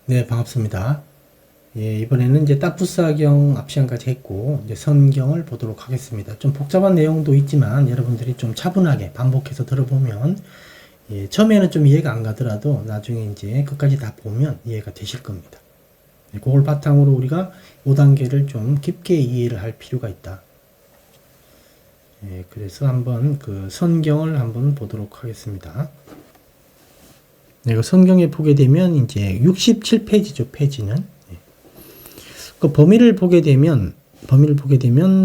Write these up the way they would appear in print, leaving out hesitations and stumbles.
네, 반갑습니다. 예, 이번에는 이제 따푸사경 앞 시간까지 했고, 이제 선경을 보도록 하겠습니다. 좀 복잡한 내용도 있지만, 여러분들이 좀 차분하게 반복해서 들어보면, 예, 처음에는 좀 이해가 안 가더라도, 나중에 이제 끝까지 다 보면 이해가 되실 겁니다. 예, 그걸 바탕으로 우리가 5단계를 좀 깊게 이해를 할 필요가 있다. 예, 그래서 한번 그 선경을 한번 보도록 하겠습니다. 네, 그 선경에 보게 되면 이제 67페이지죠, 페이지는. 그 범위를 보게 되면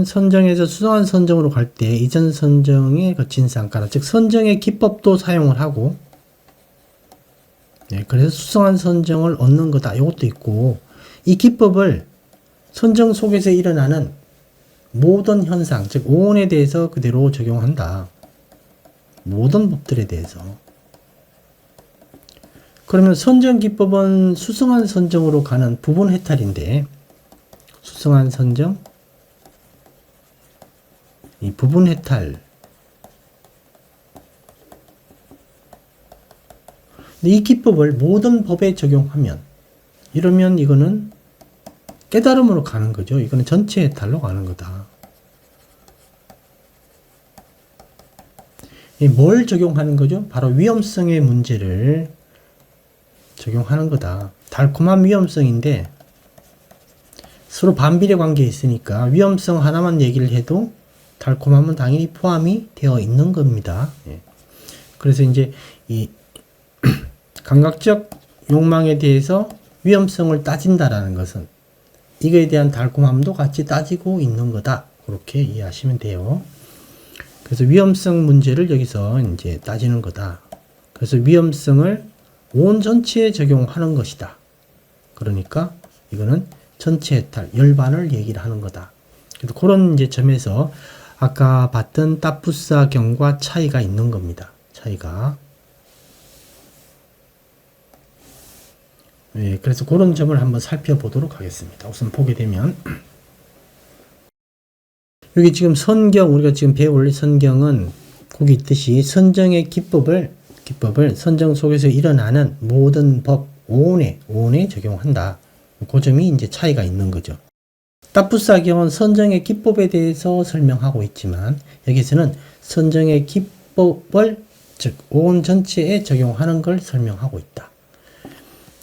선정에서 수정한 선정으로 갈 때 이전 선정에 거친 쌍가라, 즉 선정의 기법도 사용을 하고, 네, 그래서 수정한 선정을 얻는 거다. 이것도 있고, 이 기법을 선정 속에서 일어나는 모든 현상, 즉 오온에 대해서 그대로 적용한다. 모든 법들에 대해서. 그러면 선정 기법은 수승한 선정으로 가는 부분 해탈인데, 수승한 선정, 이 부분 해탈. 이 기법을 모든 법에 적용하면, 이러면 이거는 깨달음으로 가는 거죠. 이거는 전체 해탈로 가는 거다. 뭘 적용하는 거죠? 바로 위험성의 문제를 적용하는 거다. 달콤한 위험성인데 서로 반비례 관계에 있으니까 위험성 하나만 얘기를 해도 달콤함은 당연히 포함이 되어 있는 겁니다. 예. 그래서 이제 이 감각적 욕망에 대해서 위험성을 따진다라는 것은 이거에 대한 달콤함도 같이 따지고 있는 거다. 그렇게 이해하시면 돼요. 그래서 위험성 문제를 여기서 이제 따지는 거다. 그래서 위험성을 온 전체에 적용하는 것이다. 그러니까 이거는 전체 해탈, 열반을 얘기를 하는 거다. 그래서 그런 이제 점에서 아까 봤던 따푸사경과 차이가 있는 겁니다. 차이가. 예, 그래서 그런 점을 한번 살펴보도록 하겠습니다. 우선 보게 되면 여기 지금 선경, 우리가 지금 배울 선경은 거기 있듯이 선정의 기법을 선정 속에서 일어나는 모든 법, 오온에 적용한다. 그 점이 이제 차이가 있는 거죠. 따푸사경은 선정의 기법에 대해서 설명하고 있지만 여기서는 선정의 기법을 즉 오온 전체에 적용하는 걸 설명하고 있다.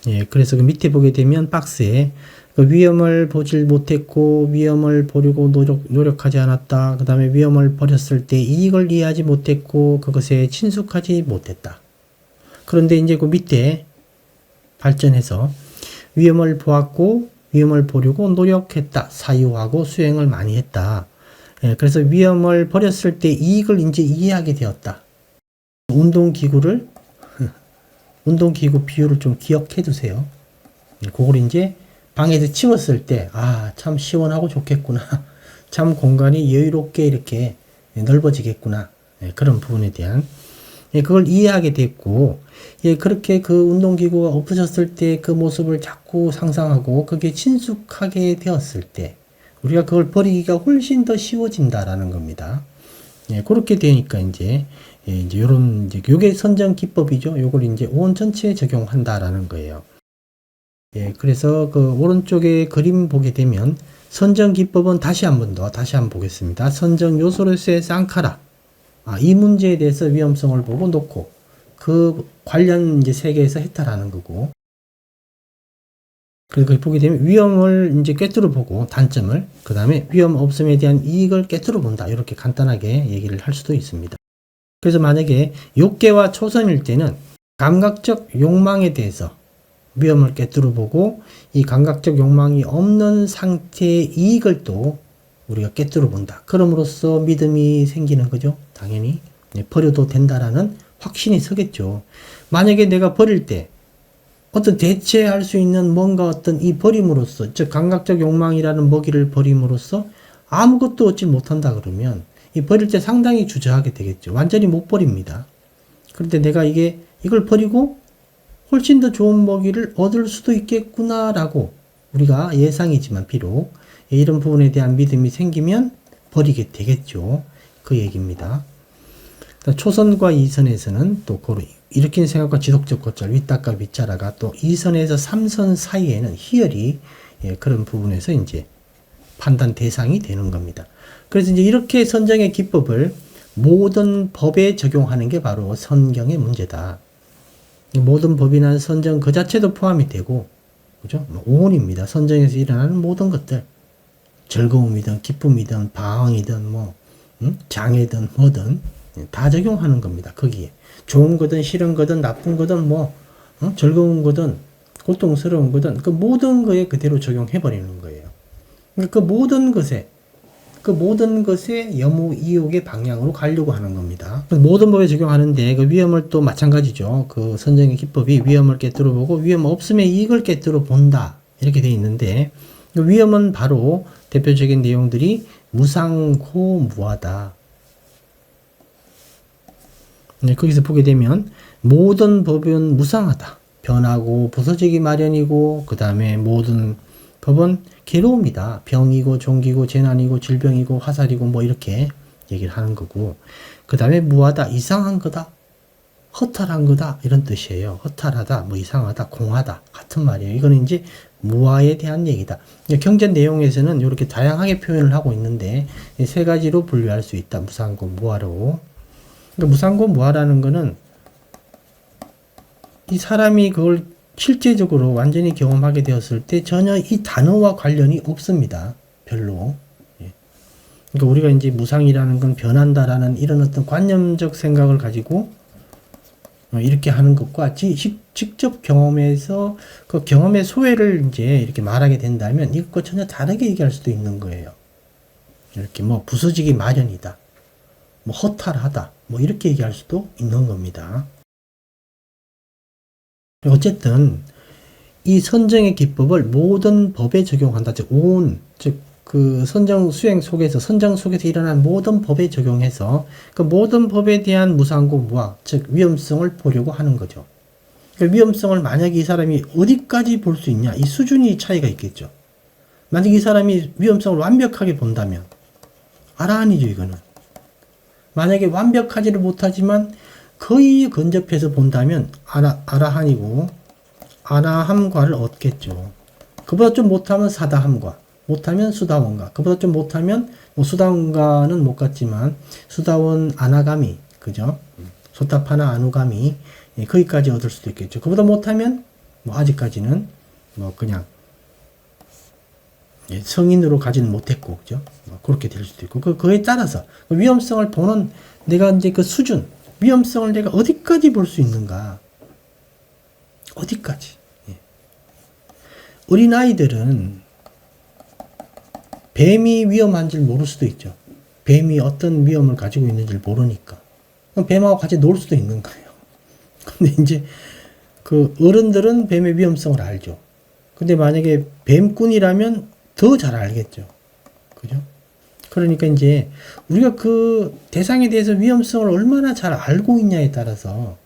예, 그래서 그 밑에 보게 되면 박스에 그 위험을 보질 못했고 위험을 보려고 노력하지 않았다. 그 다음에 위험을 버렸을 때 이익을 이해하지 못했고 그것에 친숙하지 못했다. 그런데 이제 그 밑에 발전해서 위험을 보았고 위험을 보려고 노력했다. 사유하고 수행을 많이 했다. 예, 그래서 위험을 버렸을 때 이익을 이제 이해하게 되었다. 운동기구 비유를 좀 기억해 두세요. 그걸 이제 방에서 치웠을 때, 아, 참 시원하고 좋겠구나. 참 공간이 여유롭게 이렇게 넓어지겠구나. 그런 부분에 대한, 그걸 이해하게 됐고, 그렇게 그 운동기구가 없어졌을 때 그 모습을 자꾸 상상하고, 그게 친숙하게 되었을 때, 우리가 그걸 버리기가 훨씬 더 쉬워진다라는 겁니다. 그렇게 되니까 이제 요런, 요게 선정 기법이죠. 요걸 이제 온 전체에 적용한다라는 거예요. 그래서 그 오른쪽에 그림 보게 되면 선정 기법은 다시 한번 보겠습니다. 선정 요소로서의 쌍카라. 이 문제에 대해서 위험성을 보고 놓고 그 관련 이제 세계에서 해탈하는 거고. 그리고 보게 되면 위험을 이제 꿰뚫어 보고 단점을, 그 다음에 위험 없음에 대한 이익을 꿰뚫어 본다. 이렇게 간단하게 얘기를 할 수도 있습니다. 그래서 만약에 욕계와 초선일 때는 감각적 욕망에 대해서 위험을 꿰뚫어 보고 이 감각적 욕망이 없는 상태의 이익을 또 우리가 꿰뚫어 본다. 그럼으로써 믿음이 생기는 거죠. 당연히 버려도 된다라는 확신이 서겠죠. 만약에 내가 버릴 때 어떤 대체할 수 있는 뭔가 어떤 이 버림으로써, 즉 감각적 욕망이라는 먹이를 버림으로써 아무것도 얻지 못한다 그러면 이 버릴 때 상당히 주저하게 되겠죠. 완전히 못 버립니다. 그런데 내가 이걸 버리고 훨씬 더 좋은 먹이를 얻을 수도 있겠구나라고 우리가 예상이지만 비록 이런 부분에 대한 믿음이 생기면 버리게 되겠죠. 그 얘기입니다. 초선과 이선에서는 또 일으킨 생각과 지속적 고찰, 윗닦아 윗자라가 또 2선에서 3선 사이에는 희열이 그런 부분에서 이제 판단 대상이 되는 겁니다. 그래서 이제 이렇게 선정의 기법을 모든 법에 적용하는 게 바로 선경의 문제다. 모든 법이나 선정 그 자체도 포함이 되고, 그죠? 오온입니다. 선정에서 일어나는 모든 것들. 즐거움이든, 기쁨이든, 방황이든, 장애든, 뭐든, 다 적용하는 겁니다. 거기에. 좋은 거든, 싫은 거든, 나쁜 거든, 즐거운 거든, 고통스러운 거든, 그 모든 거에 그대로 적용해버리는 거예요. 그러니까 그 모든 것의 염우, 이욕의 방향으로 가려고 하는 겁니다. 모든 법에 적용하는데 그 위험을 또 마찬가지죠. 그 선정의 기법이 위험을 꿰뚫어 보고 위험 없음의 이익을 꿰뚫어 본다. 이렇게 되어 있는데 그 위험은 바로 대표적인 내용들이 무상고무하다. 거기서 보게 되면 모든 법은 무상하다. 변하고 부서지기 마련이고 그 다음에 모든 법은 괴로움이다. 병이고 종기고 재난이고 질병이고 화살이고 이렇게 얘기를 하는 거고 그 다음에 무하다. 이상한 거다. 허탈한 거다. 이런 뜻이에요. 허탈하다. 이상하다. 공하다. 같은 말이에요. 이거는 이제 무하에 대한 얘기다. 경전 내용에서는 이렇게 다양하게 표현을 하고 있는데 세 가지로 분류할 수 있다. 무상고 무하로. 그러니까 무상고 무하라는 거는 이 사람이 그걸 실제적으로 완전히 경험하게 되었을 때 전혀 이 단어와 관련이 없습니다. 별로. 그러니까 우리가 이제 무상이라는 건 변한다라는 이런 어떤 관념적 생각을 가지고 이렇게 하는 것과 직접 경험해서 그 경험의 소외를 이제 이렇게 말하게 된다면 이것과 전혀 다르게 얘기할 수도 있는 거예요. 이렇게 부서지기 마련이다. 허탈하다. 이렇게 얘기할 수도 있는 겁니다. 어쨌든 이 선정의 기법을 모든 법에 적용한다. 즉 그 선정 수행 속에서 선정 속에서 일어난 모든 법에 적용해서 그 모든 법에 대한 무상고 무하, 즉 위험성을 보려고 하는 거죠. 그 위험성을 만약에 이 사람이 어디까지 볼 수 있냐, 이 수준이 차이가 있겠죠. 만약 이 사람이 위험성을 완벽하게 본다면 아라한이죠. 이거는 만약에 완벽하지를 못하지만 거의 근접해서 본다면 아라한이고 아라함과를 얻겠죠. 그보다 좀 못하면 사다함과, 못하면 수다원가, 그보다 좀 못하면 수다원가는 못 갔지만 수다원 아나가미, 그죠? 소타파나 아누가미, 거기까지 얻을 수도 있겠죠. 그보다 못하면 아직까지는 그냥 성인으로 가지는 못했고, 그죠? 그렇게 될 수도 있고, 그에 따라서 위험성을 보는 내가 이제 그 수준, 위험성을 내가 어디까지 볼 수 있는가? 어디까지? 어린아이들은 뱀이 위험한지 모를 수도 있죠. 뱀이 어떤 위험을 가지고 있는지 모르니까. 그럼 뱀하고 같이 놀 수도 있는 거예요. 근데 이제 그 어른들은 뱀의 위험성을 알죠. 근데 만약에 뱀꾼이라면 더 잘 알겠죠. 그죠? 그러니까 이제 우리가 그 대상에 대해서 위험성을 얼마나 잘 알고 있냐에 따라서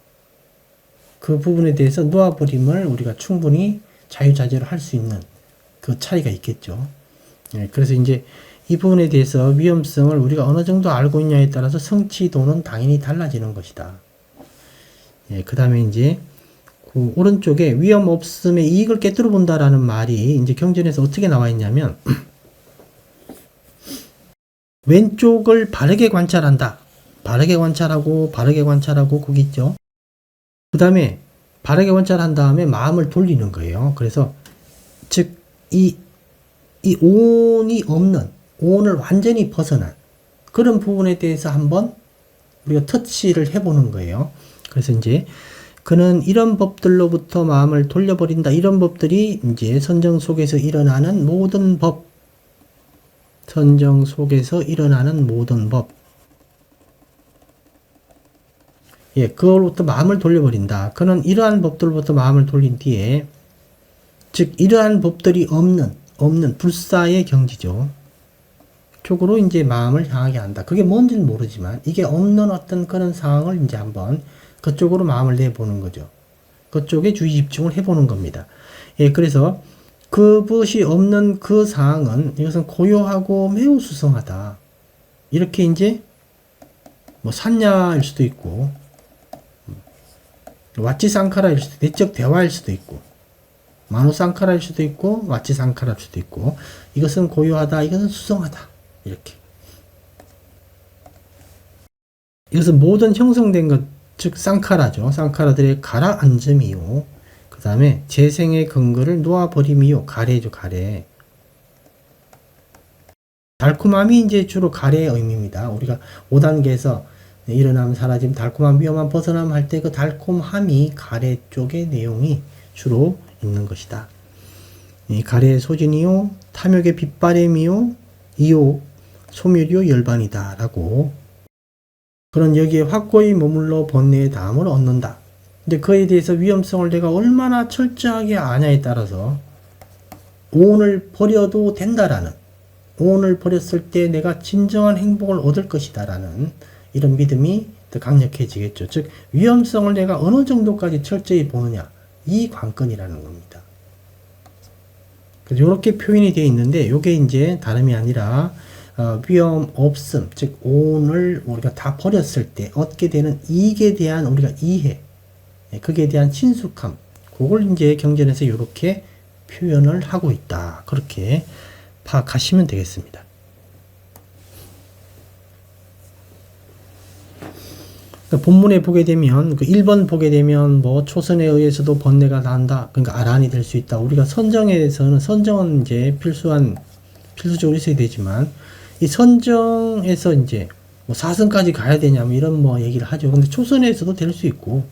그 부분에 대해서 놓아버림을 우리가 충분히 자유자재로 할 수 있는 그 차이가 있겠죠. 그래서 이제 이 부분에 대해서 위험성을 우리가 어느 정도 알고 있냐에 따라서 성취도는 당연히 달라지는 것이다. 그 다음에 이제 그 오른쪽에 위험 없음의 이익을 꿰뚫어 본다라는 말이 이제 경전에서 어떻게 나와 있냐면 왼쪽을 바르게 관찰한다. 바르게 관찰하고 거기 있죠. 그 다음에 바르게 관찰한 다음에 마음을 돌리는 거예요. 그래서 즉 이 오온이 없는, 오온을 완전히 벗어난 그런 부분에 대해서 한번 우리가 터치를 해보는 거예요. 그래서 이제 그는 이런 법들로부터 마음을 돌려버린다. 이런 법들이 이제 선정 속에서 일어나는 모든 법, 선정 속에서 일어나는 모든 법. 그걸로부터 마음을 돌려버린다. 그는 이러한 법들로부터 마음을 돌린 뒤에, 즉 이러한 법들이 없는 불사의 경지죠. 쪽으로 이제 마음을 향하게 한다. 그게 뭔지는 모르지만 이게 없는 어떤 그런 상황을 이제 한번 그쪽으로 마음을 내보는 거죠. 그쪽에 주의 집중을 해보는 겁니다. 그래서 그것이 없는 그 상황은 이것은 고요하고 매우 수성하다. 이렇게 이제 뭐 산야일 수도 있고, 와치상카라일 수도 있고, 내적 대화일 수도 있고, 마노상카라일 수도 있고, 와치상카라일 수도 있고, 이것은 고요하다, 이것은 수성하다, 이렇게. 이것은 모든 형성된 것, 즉 쌍카라죠. 쌍카라들의 가라앉음이요. 그 다음에 재생의 근거를 놓아버림이요. 가래죠, 가래. 달콤함이 이제 주로 가래의 의미입니다. 우리가 5단계에서 일어남, 사라짐, 달콤함, 위험함, 벗어남 할 때 그 달콤함이 가래 쪽의 내용이 주로 있는 것이다. 이 가래의 소진이요, 탐욕의 빗바램이요, 이욕, 소멸이요, 열반이다. 라고. 그런 여기에 확고히 머물러 번뇌의 담을 얻는다. 근데 그에 대해서 위험성을 내가 얼마나 철저하게 아냐에 따라서 오온을 버려도 된다라는, 오온을 버렸을 때 내가 진정한 행복을 얻을 것이다 라는 이런 믿음이 더 강력해지겠죠. 즉 위험성을 내가 어느 정도까지 철저히 보느냐, 이 관건이라는 겁니다. 그래서 이렇게 표현이 되어 있는데 이게 이제 다름이 아니라 위험 없음, 즉 오온을 우리가 다 버렸을 때 얻게 되는 이익에 대한 우리가 이해, 그게 대한 친숙함, 그걸 이제 경전에서 이렇게 표현을 하고 있다. 그렇게 파악하시면 되겠습니다. 그러니까 본문에 보게 되면, 그 1번 보게 되면, 뭐, 초선에 의해서도 번뇌가 난다. 그러니까 아란이 될 수 있다. 우리가 선정에서는, 선정은 이제 필수적으로 있어야 되지만, 이 선정에서 이제, 뭐, 4선까지 가야 되냐, 뭐, 이런 뭐, 얘기를 하죠. 근데 초선에서도 될 수 있고,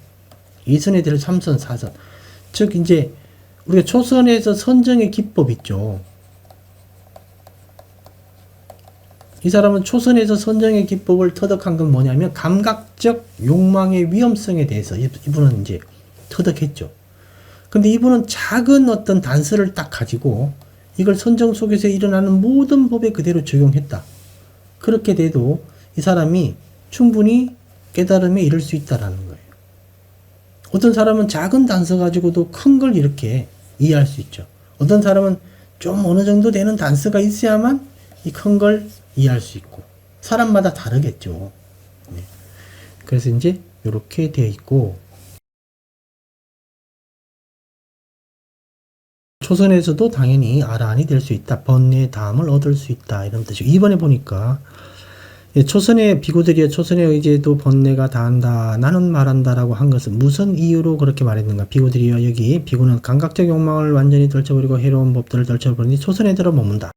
2선에 될 3선, 4선. 즉, 이제, 우리가 초선에서 선정의 기법 있죠. 이 사람은 초선에서 선정의 기법을 터득한 건 뭐냐면 감각적 욕망의 위험성에 대해서 이분은 이제 터득했죠. 근데 이분은 작은 어떤 단서를 딱 가지고 이걸 선정 속에서 일어나는 모든 법에 그대로 적용했다. 그렇게 돼도 이 사람이 충분히 깨달음에 이를 수 있다라는 거예요. 어떤 사람은 작은 단서 가지고도 큰 걸 이렇게 이해할 수 있죠. 어떤 사람은 좀 어느 정도 되는 단서가 있어야만 이 큰 걸 이해할 수 있고, 사람마다 다르겠죠. 네. 그래서 이제 이렇게 되어 있고, 초선에서도 당연히 아란이 될 수 있다. 번뇌의 담을 얻을 수 있다. 이런 뜻이고, 이번에 보니까 초선의 비구들이여 초선의 의지에도 번뇌가 다한다. 나는 말한다라고 한 것은 무슨 이유로 그렇게 말했는가? 비구들이여, 여기 비구는 감각적 욕망을 완전히 떨쳐버리고 해로운 법들을 떨쳐버리니 초선에 들어 머문다.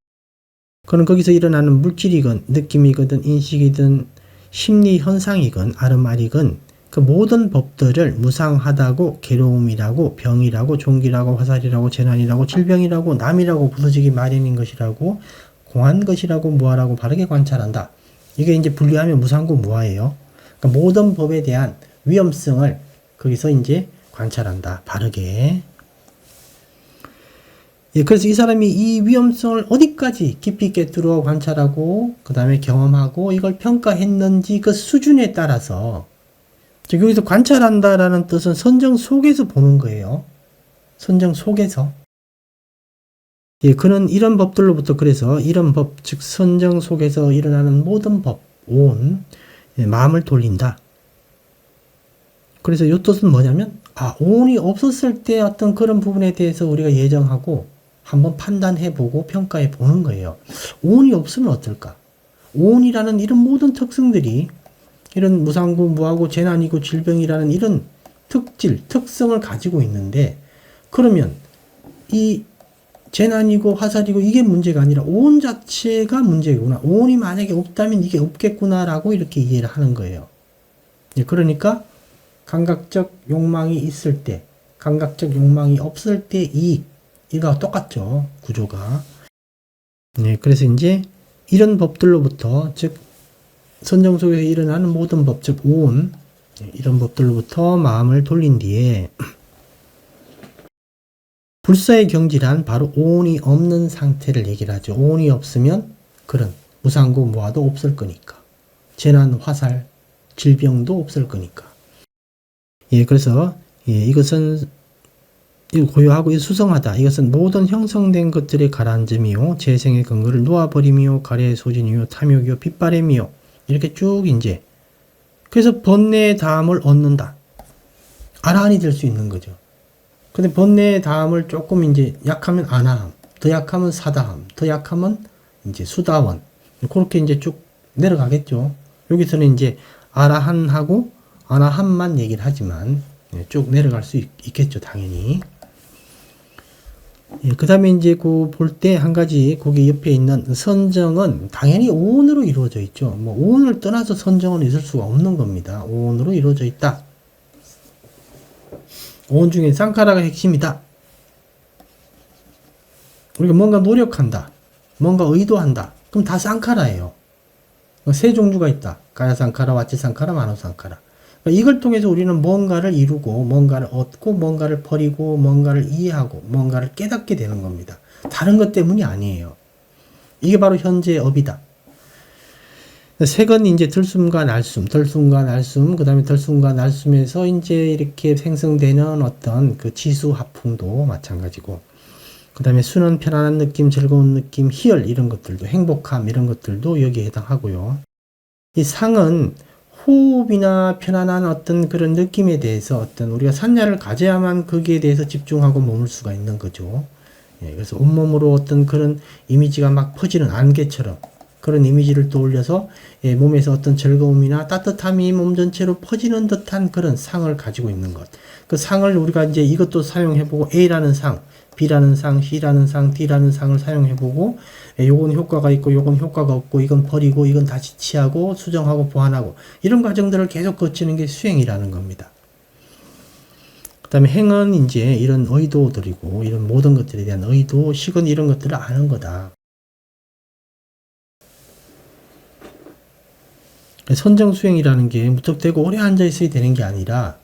그는 거기서 일어나는 물질이건 느낌이건 인식이든 심리 현상이건 아름아리건 그 모든 법들을 무상하다고 괴로움이라고 병이라고 종기라고 화살이라고 재난이라고 질병이라고 남이라고 부서지기 마련인 것이라고 공한 것이라고 무아라고 바르게 관찰한다. 이게 이제 분류하면 무상고 무아예요. 그러니까 모든 법에 대한 위험성을 거기서 이제 관찰한다. 바르게. 예, 그래서 이 사람이 이 위험성을 어디까지 깊이 있게 뚫어 관찰하고 그 다음에 경험하고 이걸 평가했는지 그 수준에 따라서, 즉 여기서 관찰한다라는 뜻은 선정 속에서 보는 거예요. 선정 속에서. 예, 그는 이런 법들로부터, 그래서 이런 법, 즉 선정 속에서 일어나는 모든 법, 온 마음을 돌린다. 그래서 이 뜻은 뭐냐면, 온이 없었을 때 어떤 그런 부분에 대해서 우리가 예정하고 한번 판단해보고 평가해보는 거예요. 온이 없으면 어떨까? 온이라는 이런 모든 특성들이, 이런 무상고, 무하고, 재난이고, 질병이라는 이런 특질, 특성을 가지고 있는데, 그러면 이 재난이고 화살이고 이게 문제가 아니라 온 자체가 문제구나. 온이 만약에 없다면 이게 없겠구나라고 이렇게 이해를 하는 거예요. 그러니까 감각적 욕망이 있을 때, 감각적 욕망이 없을 때 이익, 이거 똑같죠. 구조가. 네, 그래서 이제 이런 법들로부터, 즉 선정 속에서 일어나는 모든 법, 즉 온, 이런 법들로부터 마음을 돌린 뒤에 불사의 경지란 바로 온이 없는 상태를 얘기를 하죠. 온이 없으면 그런 무상고 무아도 없을 거니까. 재난, 화살, 질병도 없을 거니까. 예, 그래서 이것은 고요하고 수성하다. 이것은 모든 형성된 것들의 가라앉음이요, 재생의 근거를 놓아버림이요, 가래의 소진이요, 탐욕이요, 빗바램이요. 이렇게 쭉 이제 그래서 번뇌의 다함을 얻는다. 아라한이 될 수 있는 거죠. 근데 번뇌의 다함을 조금 이제 약하면 아나함, 더 약하면 사다함, 더 약하면 이제 수다원. 그렇게 이제 쭉 내려가겠죠. 여기서는 이제 아라한하고 아나함만 얘기를 하지만 쭉 내려갈 수 있겠죠, 당연히. 그 다음에 이제 볼 때 한 가지 거기 옆에 있는 선정은 당연히 오온으로 이루어져 있죠. 뭐 오온을 떠나서 선정은 있을 수가 없는 겁니다. 오온으로 이루어져 있다. 오온 중에 쌍카라가 핵심이다. 우리가 뭔가 노력한다. 뭔가 의도한다. 그럼 다 쌍카라예요. 세 종류가 있다. 가야쌍카라, 와치쌍카라, 마노쌍카라. 이걸 통해서 우리는 뭔가를 이루고 뭔가를 얻고 뭔가를 버리고 뭔가를 이해하고 뭔가를 깨닫게 되는 겁니다. 다른 것 때문이 아니에요. 이게 바로 현재의 업이다. 색은 이제 들숨과 날숨, 덜숨과 날숨, 그 다음에 덜숨과 날숨에서 이제 이렇게 생성되는 어떤 그 지수 하풍도 마찬가지고, 그 다음에 수는 편안한 느낌, 즐거운 느낌, 희열 이런 것들도, 행복함 이런 것들도 여기에 해당하고요. 이 상은 호흡이나 편안한 어떤 그런 느낌에 대해서 어떤 우리가 산야를 가져야만 거기에 대해서 집중하고 머물 수가 있는 거죠. 그래서 온몸으로 어떤 그런 이미지가 막 퍼지는 안개처럼 그런 이미지를 떠올려서 몸에서 어떤 즐거움이나 따뜻함이 몸 전체로 퍼지는 듯한 그런 상을 가지고 있는 것. 그 상을 우리가 이제 이것도 사용해보고 A라는 상, B라는 상, C라는 상, D라는 상을 사용해보고 요건 효과가 있고 요건 효과가 없고 이건 버리고 이건 다시 취하고 수정하고 보완하고 이런 과정들을 계속 거치는 게 수행이라는 겁니다. 그 다음에 행은 이제 이런 의도들이고 이런 모든 것들에 대한 의도, 식은 이런 것들을 아는 거다. 선정수행이라는 게 무턱대고 오래 앉아있어야 되는 게 아니라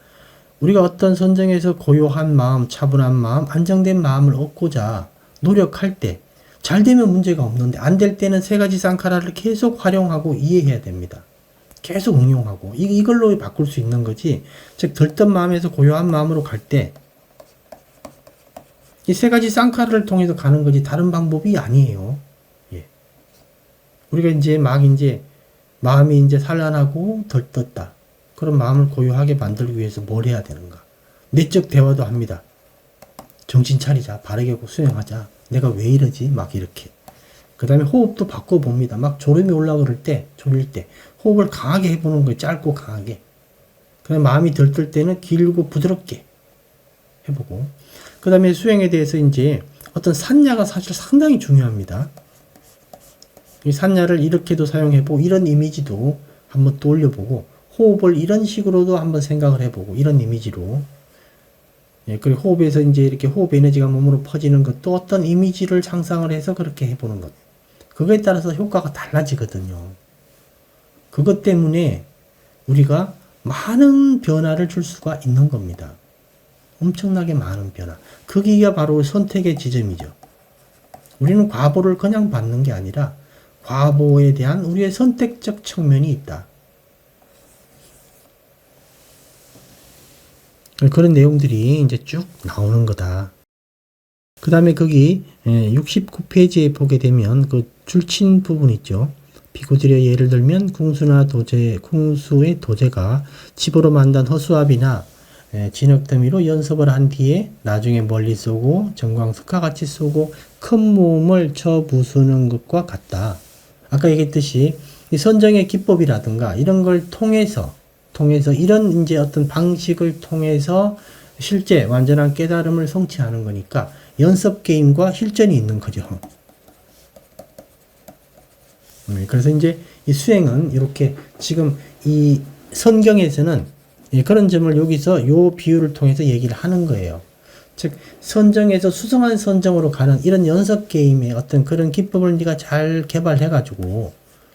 우리가 어떤 선정에서 고요한 마음, 차분한 마음, 안정된 마음을 얻고자 노력할 때 잘 되면 문제가 없는데 안 될 때는 세 가지 쌍카라를 계속 활용하고 이해해야 됩니다. 계속 응용하고 이걸로 바꿀 수 있는 거지. 즉 들뜬 마음에서 고요한 마음으로 갈 때 이 세 가지 쌍카라를 통해서 가는 거지 다른 방법이 아니에요. 예. 우리가 이제 마음이 이제 산란하고 들떴다. 그런 마음을 고요하게 만들기 위해서 뭘 해야 되는가? 내적 대화도 합니다. 정신 차리자. 바르게 수행하자. 내가 왜 이러지? 막 이렇게. 그 다음에 호흡도 바꿔봅니다. 막 졸음이 올라오를 때, 졸릴 때 호흡을 강하게 해보는 거예요. 짧고 강하게. 그 다음에 마음이 들뜰 때는 길고 부드럽게 해보고. 그 다음에 수행에 대해서 이제 어떤 산야가 사실 상당히 중요합니다. 이 산야를 이렇게도 사용해보고 이런 이미지도 한번 떠올려보고 호흡을 이런 식으로도 한번 생각을 해보고 이런 이미지로 그리고 호흡에서 이제 이렇게 호흡 에너지가 몸으로 퍼지는 것도 어떤 이미지를 상상을 해서 그렇게 해보는 것. 그거에 따라서 효과가 달라지거든요. 그것 때문에 우리가 많은 변화를 줄 수가 있는 겁니다. 엄청나게 많은 변화. 그게 바로 선택의 지점이죠. 우리는 과보를 그냥 받는 게 아니라 과보에 대한 우리의 선택적 측면이 있다. 그런 내용들이 이제 쭉 나오는 거다. 그 다음에 거기 69페이지에 보게 되면 그 줄친 부분 있죠. 비구들의 예를 들면 궁수의 도제가 집으로 만든 허수아비나 진흙더미로 연습을 한 뒤에 나중에 멀리 쏘고 정광석과 같이 쏘고 큰 몸을 쳐 부수는 것과 같다. 아까 얘기했듯이 이 선정의 기법이라든가 이런 걸 통해서 이런 이제 어떤 방식을 통해서 실제 완전한 깨달음을 성취하는 거니까 연습 게임과 실전이 있는 거죠. 그래서 이제 이 수행은 이렇게 지금 이 선경에서는 그런 점을 여기서 요 비유를 통해서 얘기를 하는 거예요. 즉 선정에서 수성한 선정으로 가는 이런 연습 게임의 어떤 그런 기법을 네가 잘 개발해 가지고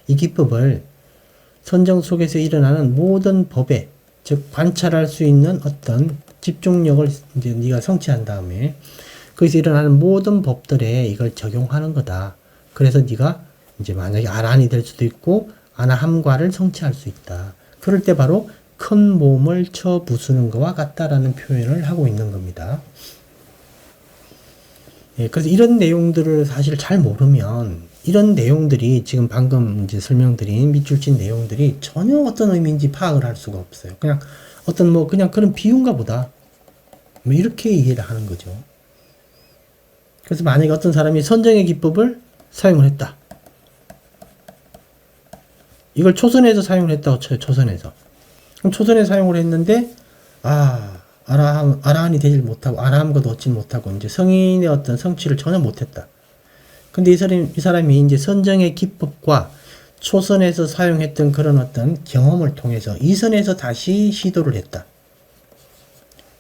이 기법을 선정 속에서 일어나는 모든 법에 즉 관찰할 수 있는 어떤 집중력을 이제 네가 성취한 다음에 거기서 일어나는 모든 법들에 이걸 적용하는 거다. 그래서 네가 이제 만약에 아란이 될 수도 있고 아나함과를 성취할 수 있다. 그럴 때 바로 큰 몸을 쳐 부수는 것과 같다라는 표현을 하고 있는 겁니다. 그래서 이런 내용들을 사실 잘 모르면 이런 내용들이 지금 방금 이제 설명드린 밑줄친 내용들이 전혀 어떤 의미인지 파악을 할 수가 없어요. 그냥 어떤 뭐 그냥 그런 비유인가 보다. 뭐 이렇게 이해를 하는 거죠. 그래서 만약에 어떤 사람이 선정의 기법을 사용을 했다. 이걸 초선에서 사용을 했다고 쳐요. 초선에서. 그럼 초선에 사용을 했는데 아라한이 되질 못하고 아라함과도 얻지 못하고 이제 성인의 어떤 성취를 전혀 못했다. 근데 이 사람이 이제 선정의 기법과 초선에서 사용했던 그런 어떤 경험을 통해서 이선에서 다시 시도를 했다.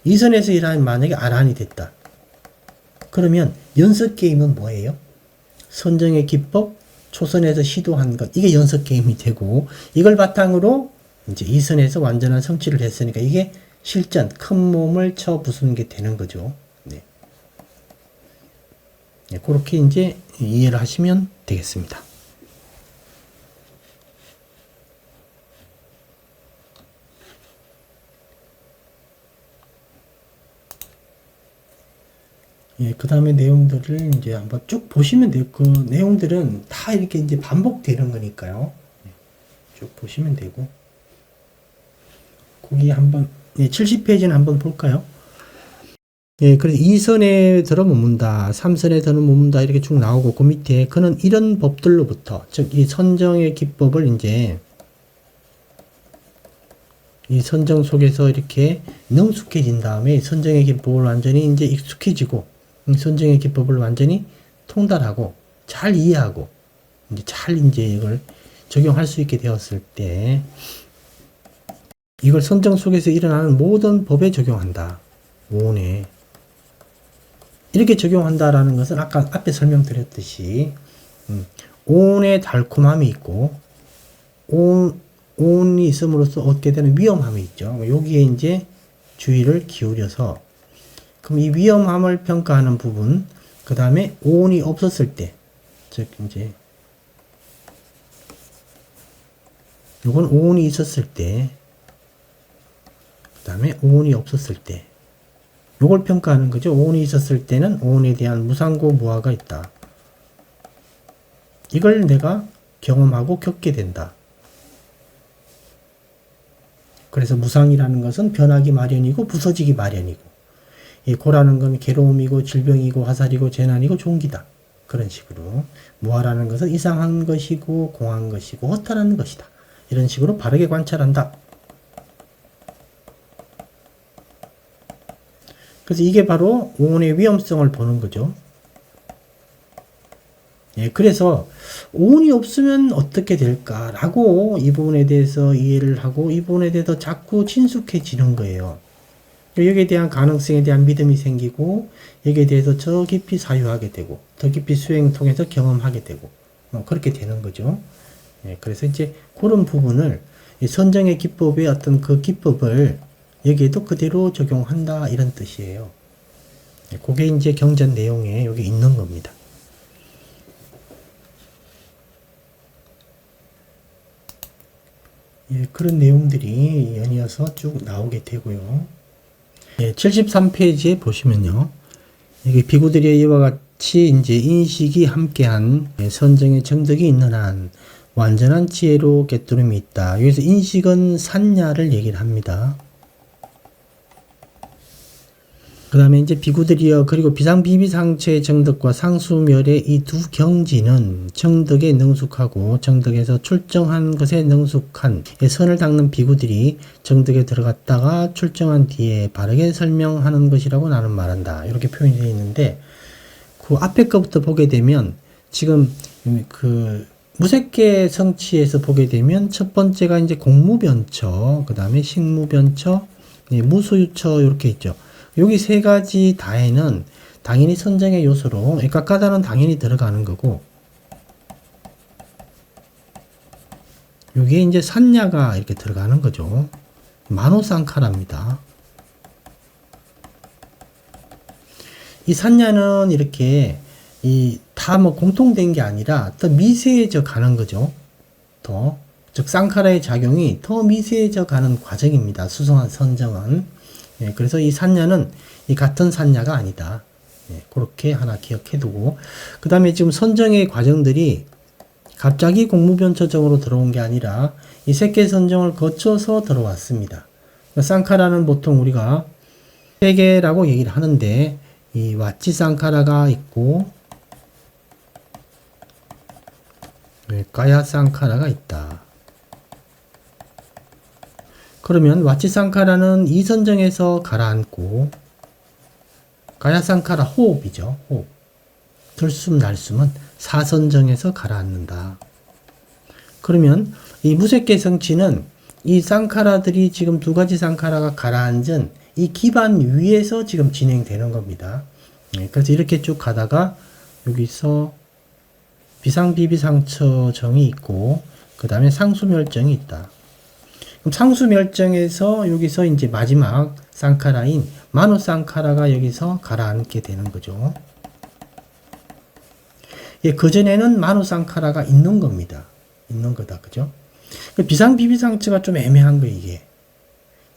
이선에서 일하면 만약에 아란이 됐다. 그러면 연습 게임은 뭐예요? 선정의 기법, 초선에서 시도한 것. 이게 연습 게임이 되고, 이걸 바탕으로 이제 이선에서 완전한 성취를 했으니까 이게 실전, 큰 몸을 쳐 부수는 게 되는 거죠. 네. 네, 그렇게 이제 이해를 하시면 되겠습니다. 예, 그 다음에 내용들을 이제 한번 쭉 보시면 돼요. 그 내용들은 다 이렇게 이제 반복되는 거니까요. 쭉 보시면 되고. 거기 한번, 예, 70페이지는 한번 볼까요? 예, 그래서 2선에 들어 머문다, 3선에 들어 머문다, 이렇게 쭉 나오고, 그 밑에, 그는 이런 법들로부터, 즉, 이 선정의 기법을 이제, 이 선정 속에서 이렇게 능숙해진 다음에 선정의 기법을 완전히 이제 익숙해지고, 선정의 기법을 완전히 통달하고, 잘 이해하고, 이제 잘 이제 이걸 적용할 수 있게 되었을 때, 이걸 선정 속에서 일어나는 모든 법에 적용한다. 오온에. 이렇게 적용한다라는 것은 아까 앞에 설명드렸듯이 오온의 달콤함이 있고 오온이 있음으로써 얻게 되는 위험함이 있죠. 여기에 이제 주의를 기울여서 그럼 이 위험함을 평가하는 부분, 그 다음에 오온이 없었을 때, 즉 이제 요건 오온이 있었을 때, 그 다음에 오온이 없었을 때, 요걸 평가하는 거죠. 오온이 있었을 때는 오온에 대한 무상고 무화가 있다. 이걸 내가 경험하고 겪게 된다. 그래서 무상이라는 것은 변하기 마련이고 부서지기 마련이고, 이 고라는 건 괴로움이고 질병이고 화살이고 재난이고 종기다. 그런 식으로 무화라는 것은 이상한 것이고 공한 것이고 허탈한 것이다. 이런 식으로 바르게 관찰한다. 그래서 이게 바로 오온의 위험성을 보는 거죠. 예, 그래서 오온이 없으면 어떻게 될까라고 이 부분에 대해서 이해를 하고 이 부분에 대해서 자꾸 친숙해지는 거예요. 여기에 대한 가능성에 대한 믿음이 생기고 여기에 대해서 저 깊이 사유하게 되고 더 깊이 수행 통해서 경험하게 되고 그렇게 되는 거죠. 예, 그래서 이제 그런 부분을 선정의 기법의 어떤 그 기법을 여기에도 그대로 적용한다 이런 뜻이에요. 그게 이제 경전 내용에 여기 있는 겁니다. 예, 그런 내용들이 연이어서 쭉 나오게 되고요. 예, 73페이지에 보시면요. 여기 비구들이 이와 같이 이제 인식이 함께한 선정의 정덕이 있는 한 완전한 지혜로 깨뜨림이 있다. 여기서 인식은 산야를 얘기를 합니다. 그 다음에 이제 비구들이여 그리고 비상비비상체의 정덕과 상수멸의 이 두 경지는 정덕에 능숙하고 정덕에서 출정한 것에 능숙한 선을 닦는 비구들이 정덕에 들어갔다가 출정한 뒤에 바르게 설명하는 것이라고 나는 말한다. 이렇게 표현이 되어 있는데 그 앞에 거부터 보게 되면 지금 그 무색계 성취에서 보게 되면 첫 번째가 이제 공무변처, 그 다음에 식무변처, 무소유처 이렇게 있죠. 여기 세 가지 다에는 당연히 선정의 요소로 각가다는 당연히 들어가는 거고 여기에 이제 산야가 이렇게 들어가는 거죠. 마노상카라입니다. 이 산야는 이렇게 다 뭐 공통된 게 아니라 더 미세해져 가는 거죠. 즉 상카라의 작용이 더 미세해져 가는 과정입니다. 수성한 선정은. 예, 그래서 이 산야는 이 같은 산야가 아니다. 예, 그렇게 하나 기억해 두고 그 다음에 지금 선정의 과정들이 갑자기 공무변처정으로 들어온 게 아니라 이 세계 선정을 거쳐서 들어왔습니다. 쌍카라는 보통 우리가 세 개라고 얘기를 하는데 이 와치 쌍카라가 있고 가야 쌍카라가 있다. 그러면 와치 쌍카라는 이 선정에서 가라앉고 가야 쌍카라 호흡이죠. 호흡. 들숨 날숨은 사선정에서 가라앉는다. 그러면 이 무색계 성취는 이 쌍카라들이 지금 두 가지 쌍카라가 가라앉은 이 기반 위에서 지금 진행되는 겁니다. 그래서 이렇게 쭉 가다가 여기서 비상비비상처정이 있고 그 다음에 상수멸정이 있다. 그럼 상수멸정에서 여기서 이제 마지막 쌍카라인 마노쌍카라가 여기서 가라앉게 되는 거죠. 예, 그전에는 마노쌍카라가 있는 겁니다. 있는 거다. 그죠? 비상비비상처가 좀 애매한 거예요, 이게.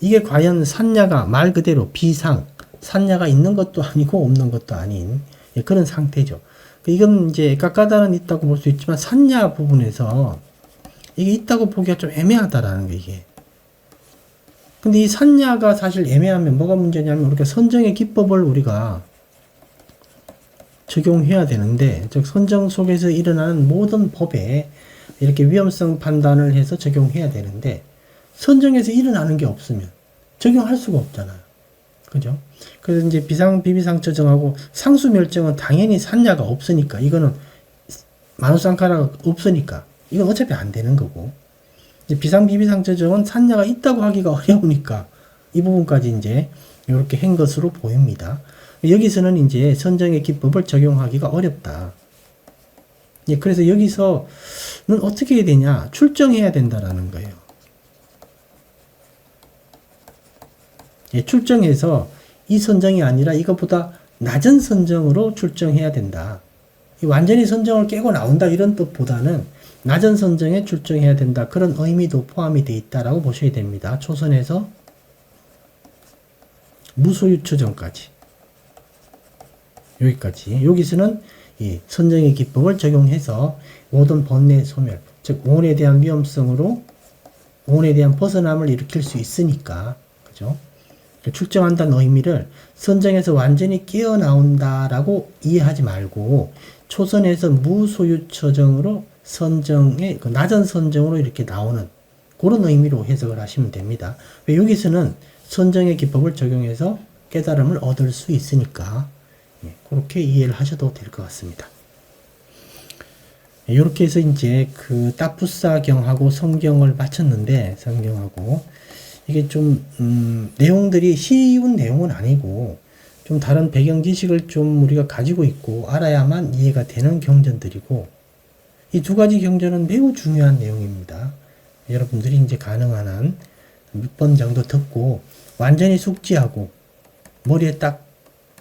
이게 과연 산야가 말 그대로 비상, 산야가 있는 것도 아니고 없는 것도 아닌 예, 그런 상태죠. 이건 이제 깎아다는 있다고 볼 수 있지만 산야 부분에서 이게 있다고 보기가 좀 애매하다라는 거 이게. 근데 이 산야가 사실 애매하면 뭐가 문제냐면 우리가 선정의 기법을 우리가 적용해야 되는데 즉 선정 속에서 일어나는 모든 법에 이렇게 위험성 판단을 해서 적용해야 되는데 선정에서 일어나는 게 없으면 적용할 수가 없잖아요. 그죠? 그래서 이제 비상비비상처정하고 상수멸정은 당연히 산야가 없으니까 이거는 마노쌍카라가 없으니까 이건 어차피 안 되는 거고 이제 비상비비상처정은 산야가 있다고 하기가 어려우니까 이 부분까지 이제 이렇게 한 것으로 보입니다. 여기서는 이제 선정의 기법을 적용하기가 어렵다. 예, 그래서 여기서는 어떻게 해야 되냐? 출정해야 된다라는 거예요. 예, 출정해서 이 선정이 아니라 이것보다 낮은 선정으로 출정해야 된다. 완전히 선정을 깨고 나온다 이런 뜻보다는 낮은 선정에 출정해야 된다. 그런 의미도 포함이 되어 있다라고 보셔야 됩니다. 초선에서 무소유처정까지. 여기까지. 여기서는 이 선정의 기법을 적용해서 모든 번뇌 소멸, 즉 오온에 대한 위험성으로 오온에 대한 벗어남을 일으킬 수 있으니까, 그죠? 출정한다는 의미를 선정에서 완전히 깨어나온다라고 이해하지 말고 초선에서 무소유처정으로 선정의 낮은 선정으로 이렇게 나오는 그런 의미로 해석을 하시면 됩니다. 여기서는 선정의 기법을 적용해서 깨달음을 얻을 수 있으니까 그렇게 이해를 하셔도 될 것 같습니다. 이렇게 해서 이제 그 따푸사경하고 성경을 마쳤는데 성경하고 이게 좀 내용들이 쉬운 내용은 아니고 좀 다른 배경 지식을 좀 우리가 가지고 있고 알아야만 이해가 되는 경전들이고 이 두 가지 경전은 매우 중요한 내용입니다. 여러분들이 이제 가능한 한 6번 정도 듣고 완전히 숙지하고 머리에 딱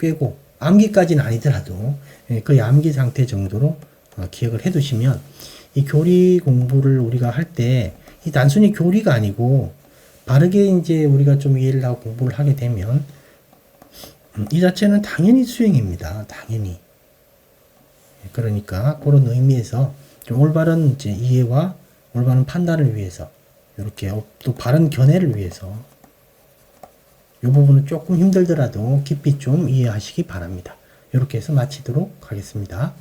꿰고 암기까지는 아니더라도 거의 암기 상태 정도로 기억을 해 두시면 이 교리 공부를 우리가 할 때 이 단순히 교리가 아니고 바르게 이제 우리가 좀 이해를 하고 공부를 하게 되면 이 자체는 당연히 수행입니다. 당연히. 그러니까 그런 의미에서 좀 올바른 이제 이해와 올바른 판단을 위해서 이렇게 또 바른 견해를 위해서 이 부분은 조금 힘들더라도 깊이 좀 이해하시기 바랍니다. 이렇게 해서 마치도록 하겠습니다.